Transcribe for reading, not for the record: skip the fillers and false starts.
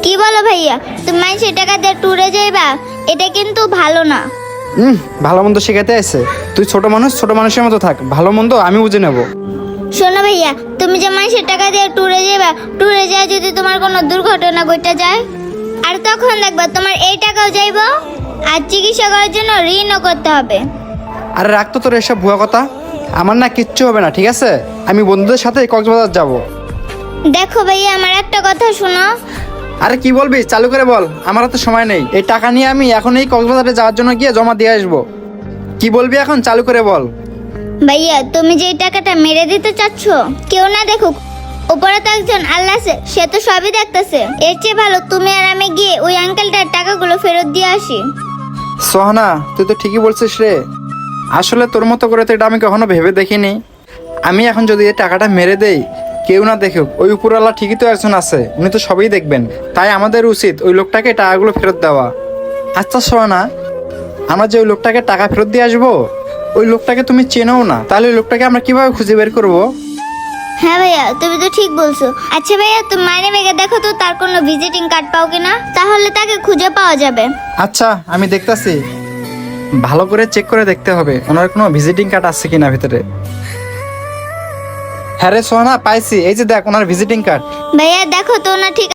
কি বলো ভাইয়া, তুমি মানুষের টাকা দিয়ে ট্যুরে যাইবা? এটা কিন্তু ভালো না। ভালো মন্দ শেখাতে আছে। তুই ছোট মানুষ, ছোট মানুষের মতো থাক, ভালো মন্দ আমি বুঝে নেব। শোনো ভাইয়া, তুমি যে মানুষের টাকা দিয়ে ট্যুরে যাইবা, ট্যুরে যায় যদি তোমার কোনো দুর্ঘটনা ঘটে যায়, আর তখন দেখবা তোমার এই টাকাও যাইবো, আর চিকিৎসা করার জন্য ঋণও করতে হবে। আরে রাখতো তোর এসব ভুয়া কথা। আমার না কিচ্ছু হবে না, ঠিক আছে? আমি বন্ধুদের সাথে কক্সবাজার যাব। দেখো ভাইয়া, আমার একটা কথা শোনো। আরে কি বলবি, চালু করে বল, আমার হাতে সময় নেই। এই টাকা নিয়ে আমি এখন এই কক্সবাজারে যাওয়ার জন্য গিয়ে জমা দিয়ে আসবো। কি বলবি এখন, চালু করে বল। ভাইয়া, তুমি যে এই টাকাটা মেরে দিতে চাচ্ছ, কেউ না দেখুক, উপরে তো একজন আল্লাহ আছে, সে তো সবই দেখতেছে। এর চেয়ে ভালো তুমি আর আমি গিয়ে ওই আঙ্কেলটার টাকাগুলো ফেরত দিয়ে আসি। সোহানা, তুই তো ঠিকই বলছিস রে। আসলে তোর মতো করে তো এটা আমি কখনো ভেবে দেখিনি। আমি এখন যদি এই টাকাটা মেরে দেই, কেউ না দেখুক, ওই উপরওয়ালা ঠিকই তো একজন আছে, উনি তো সবই দেখবেন। তাই আমাদের উচিত ওই লোকটাকে টাকাগুলো ফেরত দেওয়া। আচ্ছা সোহানা, আমরা যে ওই লোকটাকে টাকা ফেরত দিয়ে আসবো, ওই লোকটাকে তুমি চেনোও না, তাহলে ওই লোকটাকে আমরা কিভাবে খুঁজে বের করবো? হ্যাঁ ভাইয়া, তুমি তো ঠিক বলছো। আচ্ছা ভাইয়া, তুমি মাইনে মেঘে দেখো তো তার কোনো ভিজিটিং কার্ড পাও কিনা, তাহলে তাকে খুঁজে পাওয়া যাবে। আচ্ছা, আমি দেখতাছি। ভালো করে চেক করে দেখতে হবে ওনার কোনো ভিজিটিং কার্ড আছে কিনা ভিতরে। হ্যাঁ রে সোহানা, পাইছি, এই যে দেখ ওনার ভিজিটিং কার্ড। ভাইয়া দেখো তো না ঠিক